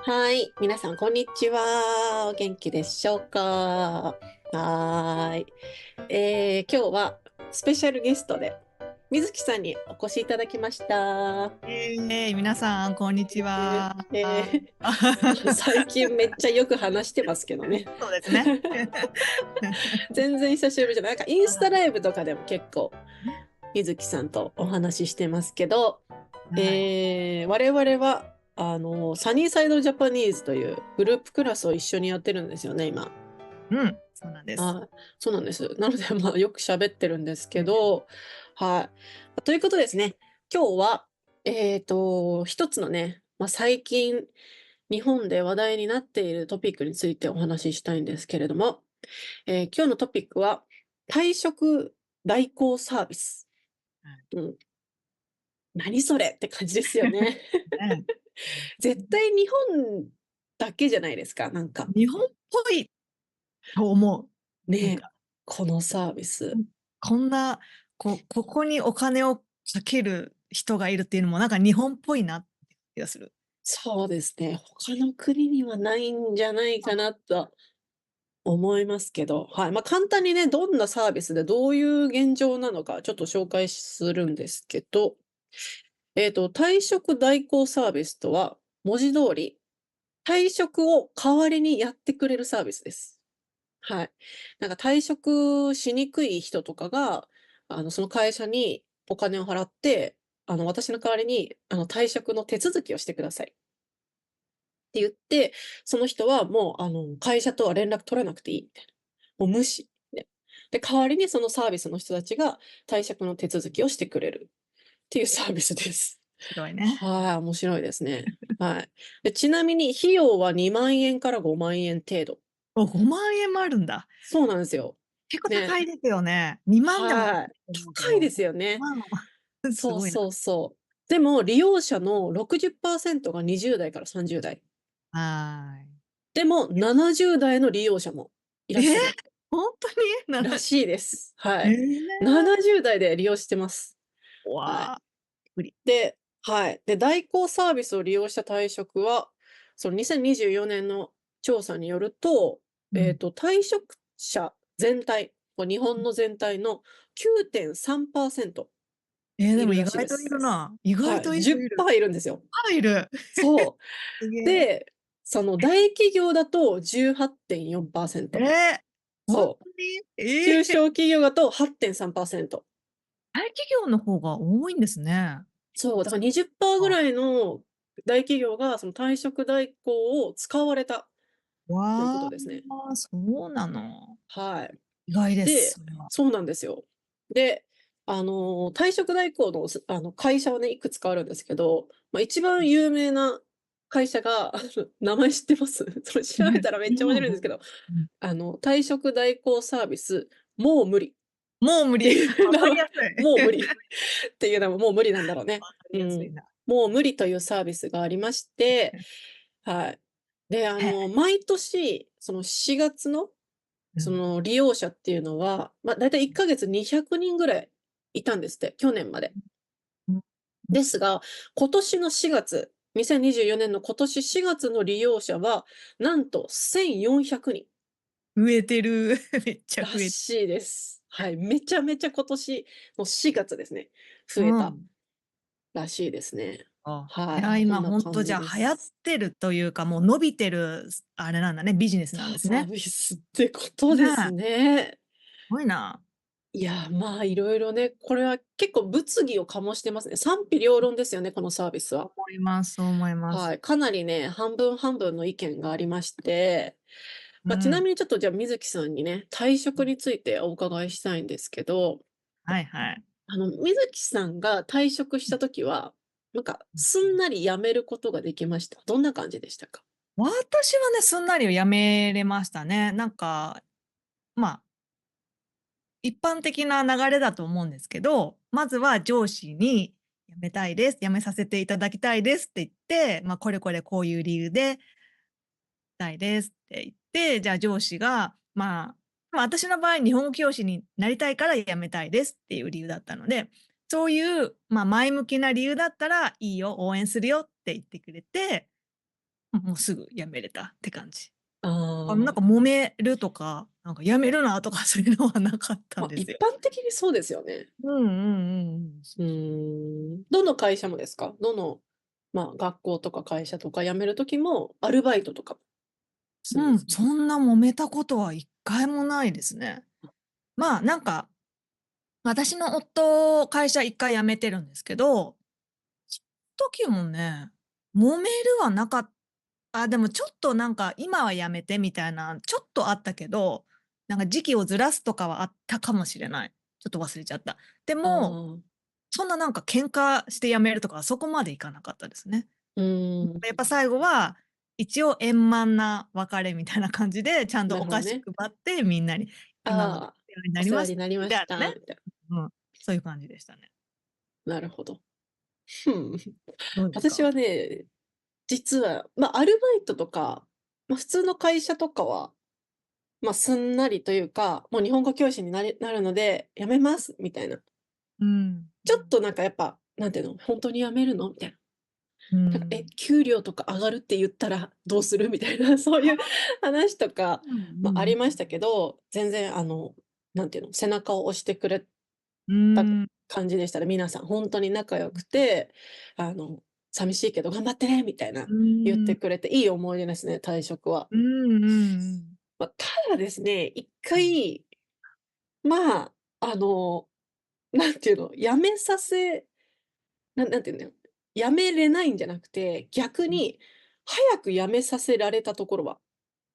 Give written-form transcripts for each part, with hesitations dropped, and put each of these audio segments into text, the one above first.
はい。皆さん、こんにちは。お元気でしょうか？はーい。今日はスペシャルゲストで、水木さんにお越しいただきました。皆さん、こんにちは。最近めっちゃよく話してますけどね。そうですね。全然久しぶりじゃない。なんかインスタライブとかでも結構、水木さんとお話ししてますけど、はい。我々は、サニーサイドジャパニーズというグループクラスを一緒にやってるんですよね、今。うん、そうなんです。そうなんです。なので、まあ、よく喋ってるんですけど、はい。ということですね。今日は、一つのね、まあ、最近、日本で話題になっているトピックについてお話ししたいんですけれども、今日のトピックは、退職代行サービス。はい。うん、何それって感じですよね。ね。絶対日本だけじゃないですか、なんか。日本っぽいと思う。なんね、か、このサービス。こんな、ここにお金をかける人がいるっていうのも、なんか日本っぽいなって気がする。そうですね。他の国にはないんじゃないかなとは思いますけど、はい。まあ、簡単にね、どんなサービスでどういう現状なのかちょっと紹介するんですけど、退職代行サービスとは、文字通り、退職を代わりにやってくれるサービスです。はい。なんか退職しにくい人とかが、その会社にお金を払って、私の代わりに、退職の手続きをしてください。って言って、その人はもう、会社とは連絡取らなくていいみたいな。もう無視。で、代わりにそのサービスの人たちが退職の手続きをしてくれるっていうサービスです。白いね。はい、面白いですね。はい。で、ちなみに費用は2万円から5万円程度。お、5万円もあるんだ。そうなんですよ。結構ね。高いですよね。2万でも高いはい。と思うけど、高いですよね。5万はすごいな。そうそうそう。でも利用者の60%が20代から30代。はでも70代の利用者もいらい。っしゃる。ほんとに？らしいです。はへい。え。70代で利用してます。はい。わあ、無理。で、はい。で、代行サービスを利用した退職は、その2024年の調査によると、うん。退職者全体、日本の全体の9.3%でもいるら意外といしいです。るな。意外はい。といるいる。10%いるんですよ。いる。そう。すげえ。で、その大企業だと18.4%。ほんとそう。に？中小企業だと8.3%。大企業の方が多いんですね。そう、だから20%ぐあ、らいの大企業がその退職代行を使われたというこわとですね。あ、そうなの。はい。意外です、で、それは。そうなんですよ。で、退職代行の会社はね、いくつかあるんですけど、まあ、一番有名な会社が、名前知ってます？それ調べたらめっちゃ面白いんですけど、うん。退職代行サービス、もう無理っもう無理。ていう分かり名前、やすい。もう無理っていうのはもう無理なんだろうね。分かりうん。やすいな。もう無理というサービスがありまして、はい。で、へえ。毎年、その4月の、そうん。の利用者っていうのは、ま、だいたい1ヶ月200人ぐらいいたんですって、去年まで。うん。うん。ですが、今年の4月、2024年の今年4月の利用者は、なんと1400人増えてる。めっちゃら増えて。しいです。はい、めちゃめちゃ今年の4月ですね、増えたうん。らしいですね。いや、はい、こん今ほんとな感じじゃあ流行っです。てるというか、もう伸びてるあれなんだね、ビジネスなんですね。サービスってことですねえ、ね。すごいな。いや、まあ、いろいろね、これは結構物議を醸してますね。賛否両論ですよね、このサービスは。思います、そう思います。はい、かなりね、半分半分の意見がありまして、まあ、ちなうん。みにちょっとじゃあ、水木さんにね、退職についてお伺いしたいんですけど、はいはい。水木さんが退職した時は、なんか、すんなり辞めることができました？どんな感じでしたか？私はね、すんなり辞めれましたね。なんか、まあ、一般的な流れだと思うんですけど、まずは上司に辞めたいです、辞めさせていただきたいですって言って、これこれこういう理由でたいですって言って、じゃあ上司が、私の場合、日本語教師になりたいから辞めたいですっていう理由だったので、そういう、前向きな理由だったらいいよ、応援するよって言ってくれて、もうすぐ辞めれたって感じ。あなんかあ、揉めるとか、なんか辞めるなとかそういうのはなかったんま、一ですよ。般的にそうですよね。うんうんうんうん。うーん。どの会社もですか？どの、まあ、学校とか会社とか辞める時も、アルバイトとかするんうん、ですか？そんな揉めたことは一回もないですね。まあ、なんか、私の夫、会社一回辞めてるんですけど、時もね、揉めるはなかっでもちょっとなんか今は辞めてみたいな、ちょっとあったけど、なんか時期をずらすとかはあったかもしれない。ちょっと忘れちゃった。であも、あ、そんななんか喧嘩して辞めるとかはそこまでいかなかったですね。うーん、やっぱ最後は、一応円満な別れみたいな感じで、ちゃんとお菓子なるほどね。配ってみんなに、今までああ、お世話になおりました世話になりまみたいなね。したみたいうん、そういう感じでしたね。な。なるほど。ふん。どうですか？私はね、実は、ま、アルバイトとか、ま、普通の会社とかは、ま、すんなりというか、もう日本語教師になるので辞めますみたいな。うん、ちょっとなんかやっぱ、なんていうの、ほんとに辞めるのみたいな。うなんか、え、ん。給料とか上がるって言ったらどうするみたいな、そういう話とか、うんうま、あんうん。りましたけど、全然なんていうの、背中を押してくれうーたん。感じでしたね。皆さんほんとに仲良くて、「寂しいけど頑張ってね」みたいなうーん。言ってくれて、いい思い出ですね、退職は。うんうんうん。ま、ただですね、一はい。回、まあ、なんていうの、辞めさせなんていうんだよ、辞めれないんじゃなくて、逆うん。に早く辞めさせられたところは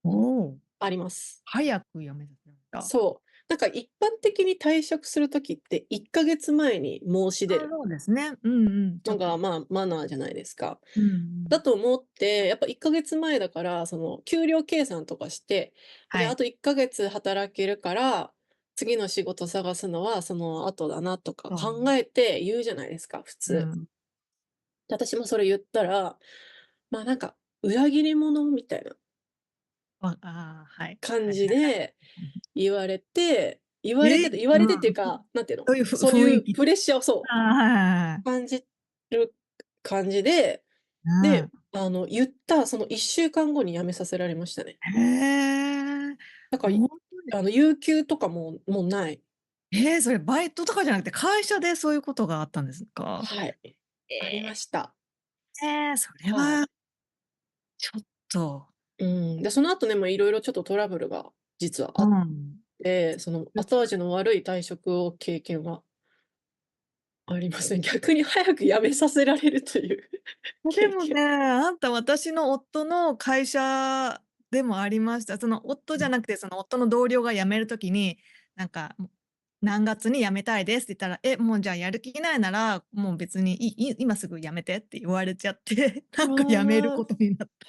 おお、あります。早く辞めさせられた。そう。なんか一般的に退職する時って1ヶ月前に申し出るそうですね。うんうん、ちょのが、っと。まあ、マナーじゃないですか。うんうん。だと思って、やっぱ1ヶ月前だから、その給料計算とかして、じゃあ、あはい。と1ヶ月働けるから、次の仕事探すのはその後だなとかそう。考えて言うじゃないですか、普通。うん。で、私もそれ言ったら、まあ、なんか裏切り者みたいなはい。感はいはいはい。じで言われて言われてっていううん。か、なんていうの、そういうそういう雰囲気。プレッシャーをそう、はいはいはい。感じる感じで、うん。で、言ったその1週間後に辞めさせられましたね。へえ。だから、ほんとに。有給とかもうない。それバイトとかじゃなくて会社でそういうことがあったんですか？はい。えありまえ。した。それはい。はちょっと、うん。で、その後ね、も色々ちょっとトラブルが実はあっうん。て、その後味の悪い退職を経験はありますね。逆に早く辞めさせられるというでもね、経験。私の夫の会社でもありました。その夫うん。じゃなくて、その夫の同僚が辞める時に、なんか、「何月に辞めたいです」って言ったら、「もうじゃあやる気ないなら、もう別に今すぐ辞めて」って言われちゃって、なあんか辞めるこあ。とになった。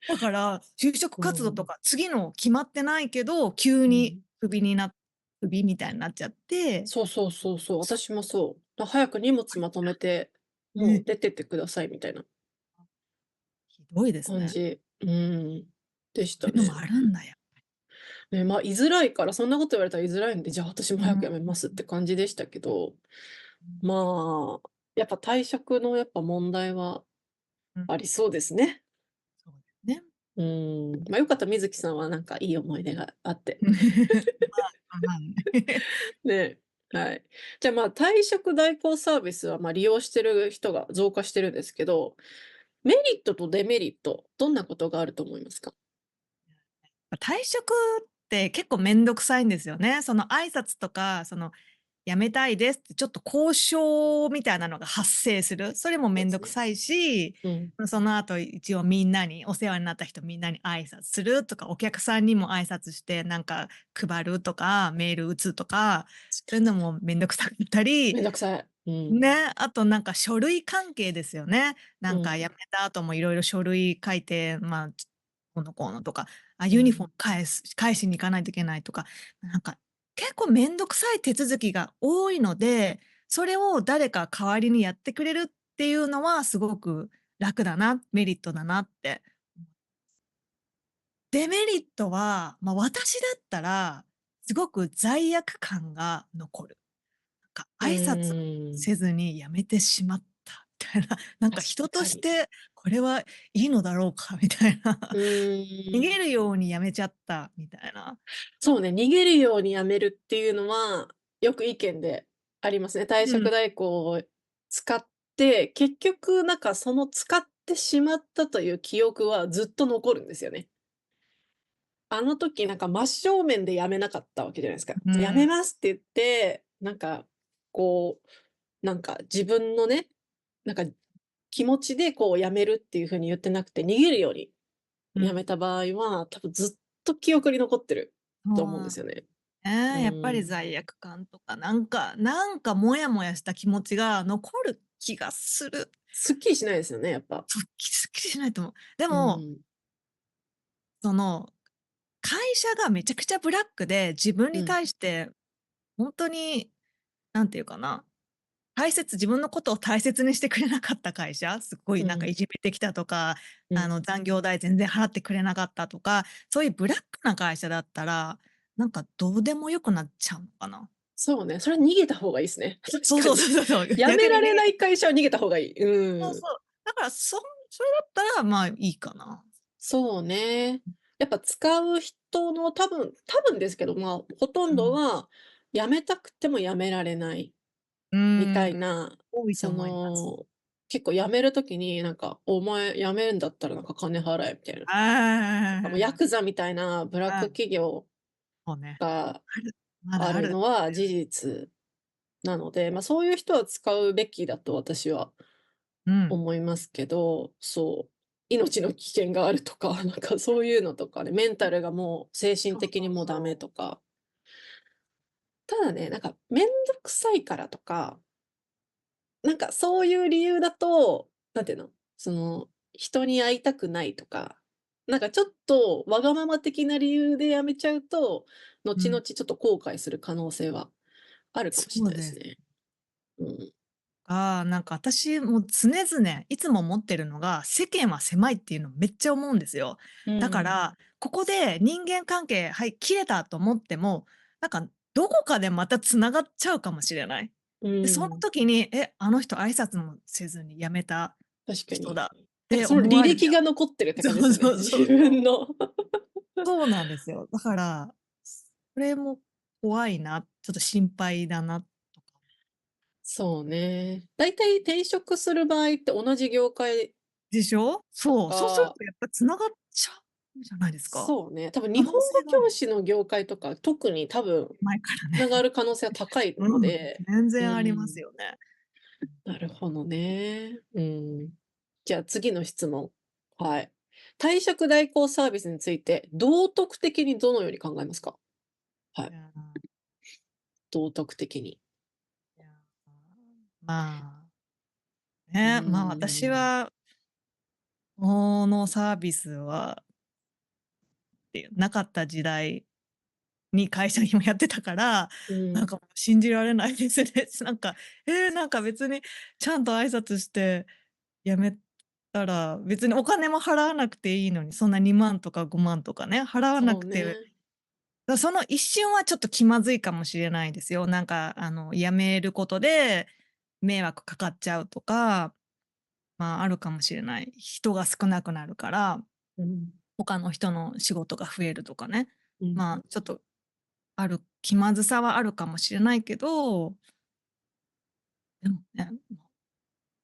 だから、就職うん。活動とか、次の決まってないけど、急にうん。クビみたいになっちゃって、そうそうそうそう、そ私もそう。早く荷物まとめて、もうえ、出てってくださいみたいなひどいですね。感じ、でしそういうのもたね。あるんだよ。ね、ま、居づらいから、そんなこと言われたら居づらいんで、じゃあ私もうん。早く辞めますって感じでしたけど、うん。まあ、やっぱ退職のやっぱ問題はうん、ありそうですね。そうですね。ま、よかった、水木さんはなんかいい思い出があって。はい。ね、はい。じゃあ、まあ、退職代行サービスは、ま、利用してる人が増加してるんですけど、メリットとデメリット、どんなことがあると思いますか？退職って結構めんどくさいんですよね。その挨拶とか、その辞めたいですってちょっと交渉みたいなのが発生する。それもめそうですね。んどくさいし、うん。その後一応みんなにお世話になった人みんなに挨拶するとか、お客さんにも挨拶してなんか配るとか、メール打つとか、そういうのもめんどくさかったり、めんどくさい。うん。ね、あとなんか書類関係ですよね。なうん。んか辞めた後もいろいろ書類書いて、どうのこうのとか、ユニフォーうん。ム返しに行かないといけないとか、なんか結構めんどくさい手続きが多いので、それを誰か代わりにやってくれるっていうのはすごく楽だな、メリットだなって。デメリットは、私だったら、すごく罪悪感が残る。う挨拶ーん。せずに辞めてしまったみたいな、なんか確人とかに。してこれはいいのだろうかみたいな。う逃ーん。げるように辞めちゃったみたいな。そうね、逃げるように辞めるっていうのは、よく意見でありますね。退うん。職代行を使って、結局なんかその使ってしまったという記憶はずっと残るんですよね。あの時なんか真正面で辞めなかったわけじゃないですか。うん。辞めますって言って、なんか、こなんか自分のね、なんか気持ちでこう辞めるっていう風に言ってなくて、逃げるようにうん。辞めた場合は、多分ずっと記憶に残ってると思うんであすよね。あ、うやっぱりん。罪悪感とか、なんかモヤモヤした気持ちが残る気がする。すっきりしないですよね、やっぱ。すっきりしないと思う。でも、うん。その、会社がめちゃくちゃブラックで、自分にうん。対してほんとに、なんていうかな、自分のことを大切にしてくれなかった会社、すっごいなんかうん。いじめてきたとか、うん。残業代全然払ってくれなかったとか、そういうブラックな会社だったら、なんかどうでもよくなっちゃうのかな。そうね、それは逃げた方がいいすね。そうそう確かに。そうそうそう、辞め逆に逃げてられない会社は逃げた方がいい。うん。そうそう。だからそれだったら、まあ、いいかな。そうね。やっぱ使う人の多分ですけど、まあ、ほとんうん。どは辞めたくても辞められないうみたーん、いな、そ多いと思います。の、結構辞める時になんか、「お前辞めるんだったらなんか金払え」みたいな。ああ、もうヤクザみたいなブラックああ、企業そうね。がある。まあだある。るのは事実なので、ま、そういう人は使うべきだと私はうん。思いますけど、そう、命の危険があるとか、なんかそういうのとかね、メンタルがもう精神そう的にもうダメそうそう。とか。ただね、なんかめんどくさいからとか、なんかそういう理由だと、なんていうの、その、人に会いたくないとか、なんかちょっとわがまま的な理由で辞めちゃうと、後々うん。ちょっと後悔する可能性はあるかもしれそうです。ないですね。うん。なんか私も常々いつも思ってるのが、世間は狭いっていうのめっちゃ思うんですよ。うん。だから、ここで人間関係、はい、切れたと思っても、なんかどこかでまた繋がっちゃうかもしれない。うで、そのん。時に、あの人挨拶もせずに辞めた確かに。人だってなんかその履思われちゃう。歴が残ってるって感じですよね。そうそう自そうそう。分の。そうなんですよ。だから、それも怖いな、ちょっと心配だなとか。そうね。だいたい転職する場合って同じ業界でしょ？とそう、そうするか、とやっぱ繋がっちゃうんじゃないですか？そうね、多分日可能本語性がある。教師の業界とか、特に多分前からね。繋がる可能性は高いのうん、で、全う然ありますん、よね。なるほどね。うん。じゃあ次の質問。はい。退職代行サービスについて、道徳的にどのように考えますか？はい、いや、道徳的に。いや、まうね、私ーん。は、このサービスはなかった時代に会社にもやってたから、うん。なんかもう信じられないですね。なんか、なんか別にちゃんと挨拶して辞めたら、別にお金も払わなくていいのに、そんな2万とか5万とかね、払わなくて、そうね。その一瞬はちょっと気まずいかもしれないですよ。なんか辞めることで迷惑かかっちゃうとか、あるかもしれない。人が少なくなるから、うん。他の人の仕事が増えるとかね。うん。ちょっと気まずさはあるかもしれないけど、でもね、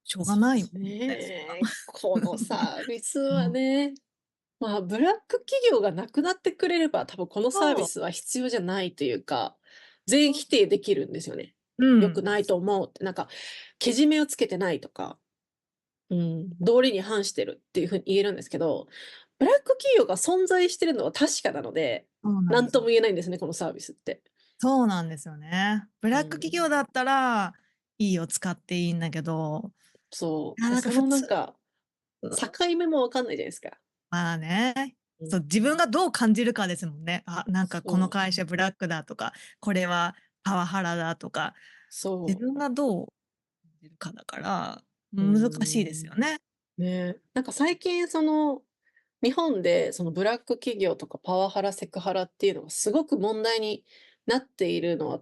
しょうがないもそうですんね、そんな。ね。このサービスはうん。ね、まあ、ブラック企業がなくなってくれれば、多分このサービそう、スは必要じゃないというか、全否定できるんですよね。うん。良くないと思うって、なんか、けじめをつけてないとか、うん、道理に反してるっていう風に言えるんですけど、ブラック企業が存在してるのは確かなので、そうなんですよ。なんとも言えないんですね、このサービスって。そうなんですよね。ブラック企うん、業だったら、いいよ、使っていいんだけど、そう。なんかそのなん普通か、境目もわかんないじゃないですか。ね。うん、そう、自分がどう感じるかですもんね。なんかこのそう、会社ブラックだとか、これはパワハラだとか、自そう。分がどう感じるかだから、うー難しいですん。よね。ね、なんか最近その、日本でそのブラック企業とかパワハラ、セクハラっていうのがすごく問題になっているのは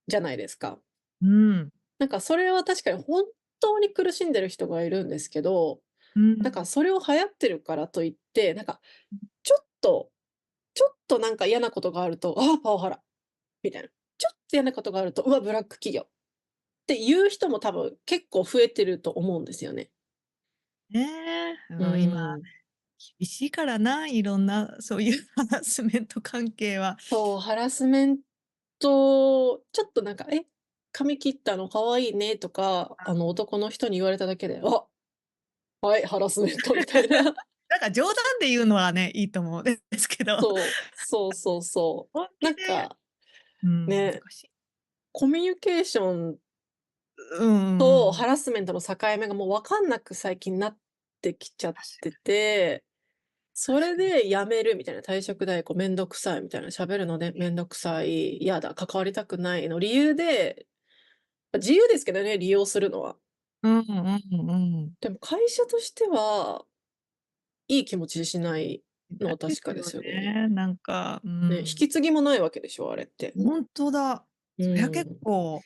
じゃないですか。うん。なんかそれは確かに本当に苦しんでる人がいるんですけど、うんなんかそれを流行ってるからといって、なんかちょっとなんか嫌なことがあると、ああ、パワハラみたいな。ちょっと嫌なことがあると、うわ、ブラック企業っていう人も多分結構増えてると思うんですよね。ねえ、ううん、今ーん。厳しいからな、いろんなそういうハラスメント関係は。そう、ハラスメント、ちょっとなんか、髪切ったの可愛いねとか、男の人に言われただけで、あ、はい、ハラスメントみたいな。なんか冗談で言うのはね、いいと思うんですけど、そう、そうそうそう。本気で、なんか、うん、難ね、しい。コミュニケーションうんうんうん。とハラスメントの境目がもう分かんなく最近なってきちゃってて、それ確かに。で辞めるみたいな、退職代行めんどくさいみたいな、喋るのでめんどくさい、嫌だ、関わりたくないの理由で、自由ですけどね、利用するのは。うんうんうん。でも会社としては、いい気持ちしないのないは確かでですよすよね。ね、なんか、うね、引ん。き継ぎもないわけでしょ、あれって。ほんとだ。うそりゃ結ん、構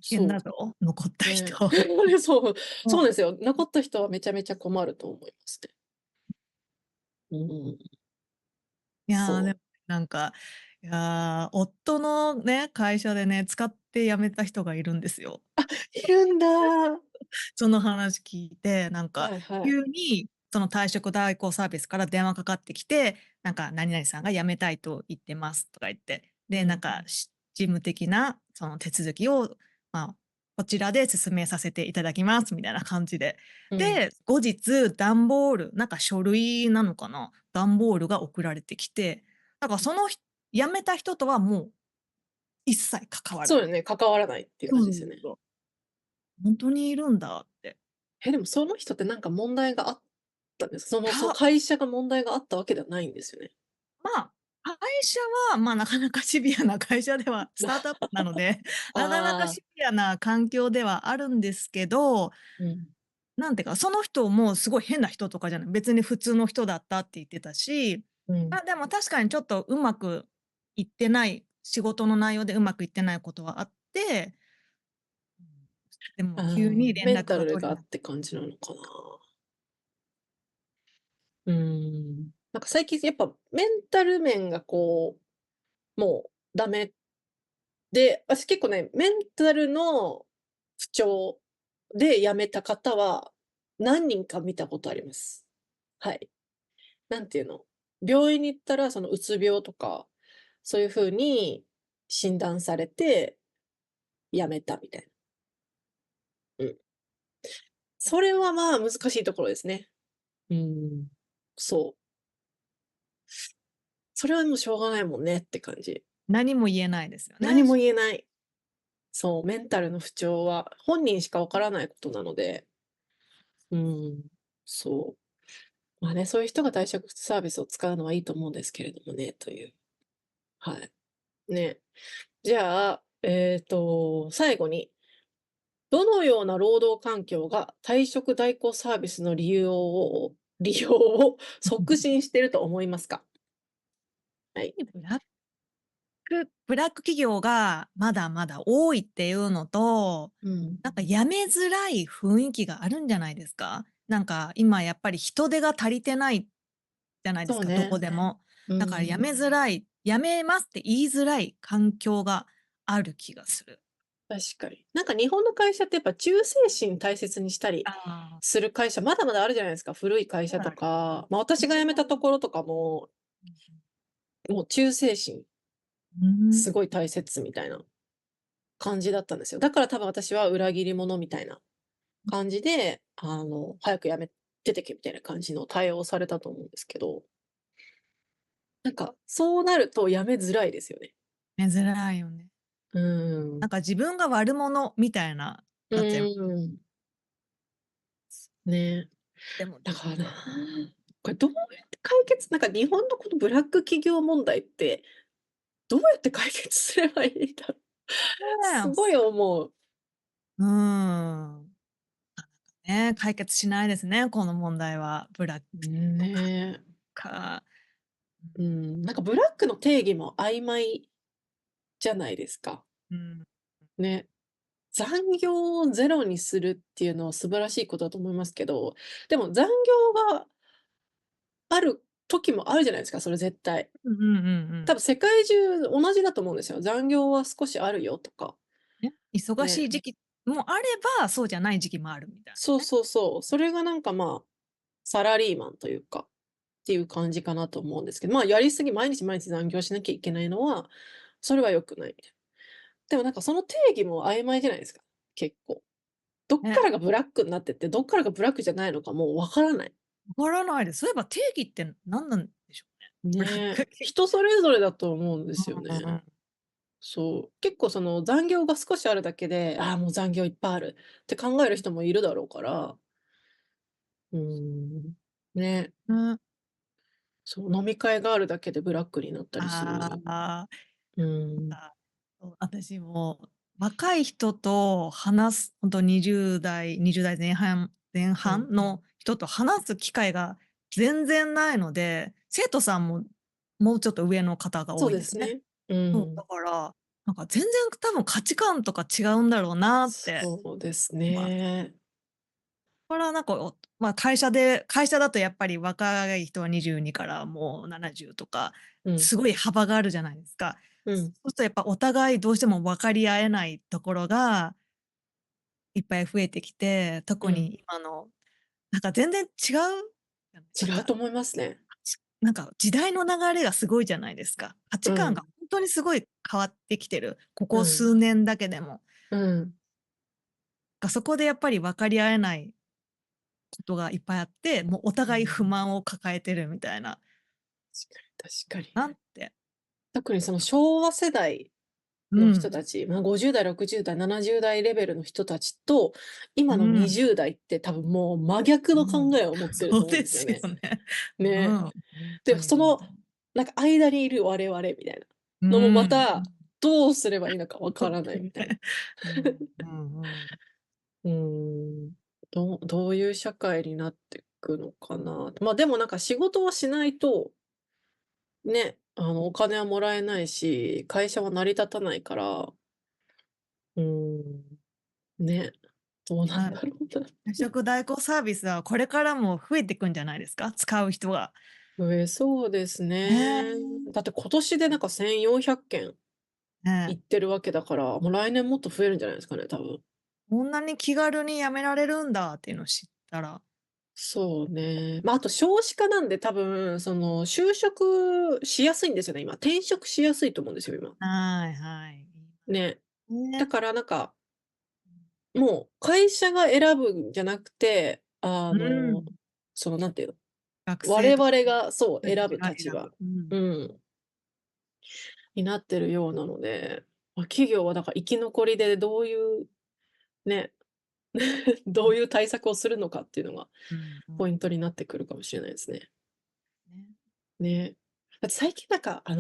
大変そだぞ、残ったう、人。ね。そう、うん。そうですよ。残った人はめちゃめちゃ困ると思いますね。うん、いや、でも、そう。なんか、いや、夫のね、会社でね、使って辞めた人がいるんですよ。いるんだ。その話聞いて、なんかはいはい。急にその退職代行サービスから電話かかってきて、なんか「何々さんが辞めたいと言ってます」とか言って、で、なんうん。か事務的なその手続きを、まあ、こちらで進めさせていただきますみたいな感じで。うん。で、後日段ボール、なんか書類なのかな、段ボールが送られてきて、なんかその辞めた人とはもう一切関わらない。そうよね、関わらないっていうそう感じですよね。そうそう。ほんとにいるんだって。でもその人ってなんか問題があったんですか？そのいや会社が問題があったわけではないんですよね。まあ、会社は、まあ、なかなかシビアな会社ではスタートアップなので、なかなかああ、シビアな環境ではあるんですけど、うん。なんていうか、その人もすごい変な人とかじゃない、別に普通の人だったって言ってたし、うん。ま、でも確かにちょっとうまくいってない、仕事の内容でうまくいってないことはあって、うん、でもあ急にメンタ連絡が取れなく、ルがって感じなのかな。なんか最近やっぱメンタル面がこう、もうダメで、私結構ね、メンタルの不調で辞めた方は何人か見たことあります。はい。なんていうの、病院に行ったらそのうつ病とか、そういう風に診断されて辞めたみたいな。うん。それはまあ難しいところですね。そう。それはもうしょうがないもんねって感じ。何も言えないですよね。何も言えない。そう、メンタルの不調は本人しかわからないことなので、うん、そう。まあね、そういう人が退職サービスを使うのはいいと思うんですけれどもね、という。はい。ね。じゃあ、最後に、どのような労働環境が退職代行サービスの利用を促進していると思いますか？はい。ブラック企業がまだまだ多いっていうのと、うん。なんか辞めづらい雰囲気があるんじゃないですか？なんか今やっぱり人手が足りてないじゃないですか、どそうね。こでも。だからうん。辞めづらい、辞めますって言いづらい環境がある気がする。確かに。なんか日本の会社ってやっぱ忠誠心大切にしたりああ、する会社、まだまだあるじゃないですか。古い会社とまだありか、まあ、私が辞めたところとかも、もう忠誠心うん。すごい大切みたいな感じだったんですよ。だから多分私は裏切り者みたいな感じで、早く出てけみたいな感じの対応をされたと思うんですけど、なんか、そうなると辞めづらいですよね。辞めづらいよね。うーん。なんか自分が悪者みたいな、うなっちゃいまーん。ね。でも、だからな、これどうやって解決なんか日本のこのブラック企業問題って、どうやって解決すればいいんだろう。すね、ごい思う。うーん。ね、解決しないですね、この問題は。ブラックとかねえ。か。なんかブラックの定義も曖昧じゃないですか。うん。ね。残業をゼロにするっていうのは素晴らしいことだと思いますけど、でも残業がある時もあるじゃないですか、それ絶対。うんうんうんうん。多分世界中同じだと思うんですよ。残業は少しあるよとか。ね、忙しね。い時期もあれば、そうじゃない時期もあるみたいそうなね。そうそう。それがなんかサラリーマンというか、っていう感じかなと思うんですけど、やりすぎ毎日毎日残業しなきゃいけないのは、それは良くないみたいな。でもなんかその定義も曖昧じゃないですか、結構。どっかね、らがブラックになってって、どっからがブラックじゃないのかもうわからない。わからないです。そういえば定義って何なんでしょうね。ブラックねえ、企業。人それぞれだと思うんですよね。うんうん。そう。結構その残業が少しあるだけで、ああ、もう残業いっぱいあるって考える人もいるだろうから、うーん。ね、うん。そう、飲み会があるだけでブラックになったりするのあに。あ、うーん。あ、そう、私も若い人と話す、ほんと20代前半の人と話す機会が全然ないので、生徒さんももうちょっと上の方がそう多いんですね。ですね。うそう、だん。から、なんか全然多分価値観とか違うんだろうなって、そうですまあ、ね。これはなんか、会社だとやっぱり若い人は22からもう70とか、うん。すごい幅があるじゃないですか。うん。そうするとやっぱお互いどうしても分かり合えないところがいっぱい増えてきて、特うん。に今のなんか全然違うなんか、違うと思いますね。なんか時代の流れがすごいじゃないですか。価値観がうん。ほんとにすごい変わってきてる。ここうん。数年だけでも。うん。そこでやっぱり分かり合えないことがいっぱいあって、もうお互い不うん。満を抱えてるみたいな、確かに。なんて。特にその昭和世代の人うん。たち、50代、60代、70代レベルの人たちと、今のうん。20代って多分もう真逆の考うん。えを持ってると思うんそうですよですよね。ね。うん、ね。ほんとで、にほんとに。なんか間にいる我々みたいなうのもまん。た、どうすればいいのかわほんからなとにね。いみたいな。うんうんうん。うーん。どういう社会になっていくのかな。でもなんか仕事をしないと、ね、お金はもらえないし、会社は成り立たないから、うーん、ね、どうなんはい。だろうな。転職代行サービスはこれからも増えてくんじゃないですか？使う人が。増えそうですねね。え。だって今年でなんか1400件ねえ。行ってるわけだから、もう来年もっと増えるんじゃないですかね、多分。こんなに気軽に辞められるんだっていうのを知ったら。そうね。あと少子化なんで多分、就職しやすいんですよね、今。転職しやすいと思うんですよ、今。はいはい。ね。だね。からなんか、もう会社が選ぶんじゃなくて、うん。なんていうの、我学生とか々がそう、たち選ぶが選立場、ぶ。うん。うん、になってるようなので、企業はだから生き残りでどういうね、どういう対策をするのかっていうのがうんうん。ポイントになってくるかもしれないですね。ね。ね。だって最近なんかチ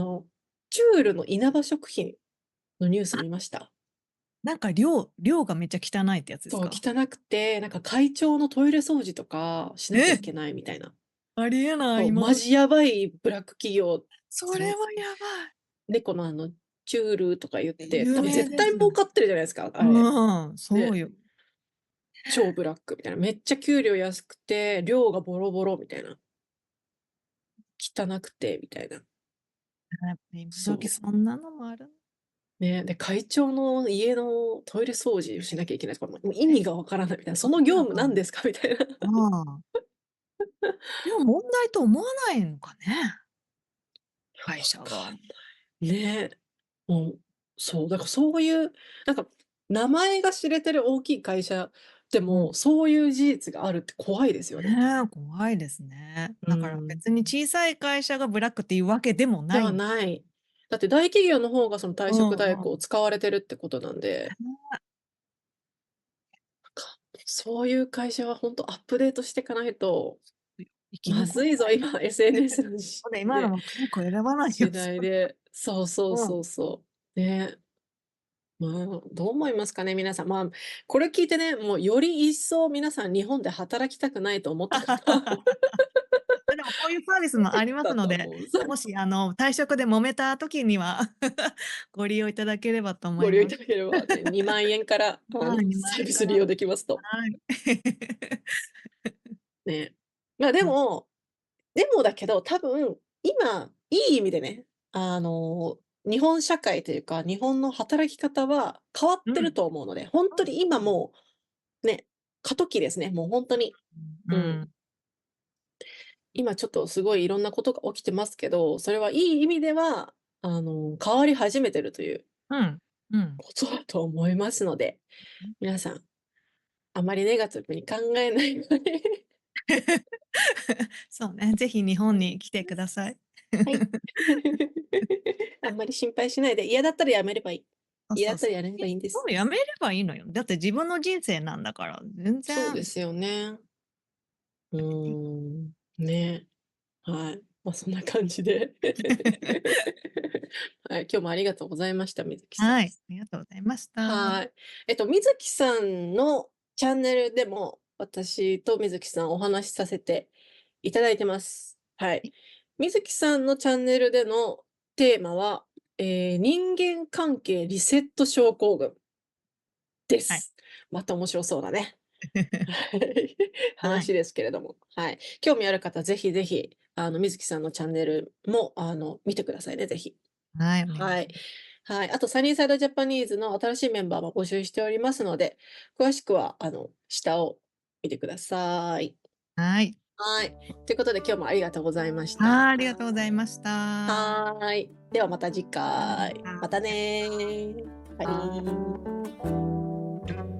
ュールの稲葉食品のニュースあ、見ました？なんか量がめっちゃ汚いってやつですそう、か？汚くて、なんか会長のトイレ掃除とかしなきゃいえ！けないみたいな。ありえない、そう、今マジやばいブラック企業、それはやばい。猫のチュールとか言って、有多分絶対名ですよね。儲かってるじゃないですか、あれ。うん、そうね、よ。超ブラックみたいな。めっちゃ給料安くて、量がボロボロみたいな。汚くてみたいな。やっぱ今時そそんなのもある。う。ね、で、会長の家のトイレ掃除をしなきゃいけないとか、もう意え、味がわからないみたいな。そわの業務けわかんない。何ですかみたいな。ああ。でも問題と思わないのかね？会社かが。んね。もう、そう、だからそういう、なんか、名前が知れてる大きい会社でうん。も、そういう事実があるって怖いですよね。ねえ、怖いですね。うだからん。別に小さい会社がブラックっていうわけでもではないんない。だって大企業の方がその退うん職代うん。行を使われてるってことなんで、そういう会社はほんとアップデートしてかないと生きまずいぞ、残れない。今 SNS のそうだ、今のね、若い子選ばないよ、時そ代で。そうそううん。そうそう。ね。どう思いますかね、皆さん。これ聞いてね、もうより一層皆さん日本で働きたくないと思った方でこういうサービスもありますので、だと思う。そう。もし退職で揉めた時にはご利用いただければと思います。ご利用いただければね、2万円からはい、2万円から。サービス利用できますと。はい。ね。まあ、でうん。もだけど、多分、今、いい意味でね、日本社会というか、日本の働き方は変わってるうん。と思うので、ほんとに今もう、ね、過渡期ですね、もうほんとに。うん。うん。うん。今ちょっとすごいいろんなことが起きてますけど、それはいい意味では、変わり始めてるといううん。うん。ことだと思いますので、皆さん、あまりネガティブに考えないように。そうね、ぜひ日本に来てください。はい。あんまり心配しないで、嫌だったらやめればいい。そうそうそう。嫌だったらやめればいいんです。そう、やめればいいのよ。だって自分の人生なんだから、全然そうですよね。うーやめていい。ん、ね。はい。ま、そんな感じで。はい、今日もありがとうございました、みずきさん。はい、ありがとうございました。はい。みずきさんのチャンネルでも、私とみずきさんお話しさせていただいてます。はい。みずきさんのチャンネルでのテーマは、人間関係リセット症候群ではい。す。また面白そうだね。はい。はい。話ですけれども、はい。興味ある方、ぜひぜひ、みずきさんのチャンネルも、見てくださいね、ぜひ。はい、お願いはい。します。はい。あと、サニーサイドジャパニーズの新しいメンバーも募集しておりますので、詳しくは、下を見てください。はい。はい。ということで、今日もありがとうございました。はい、ありがとうございました。はい。ではまた次はい、回。またありがとうございね。ます。はい。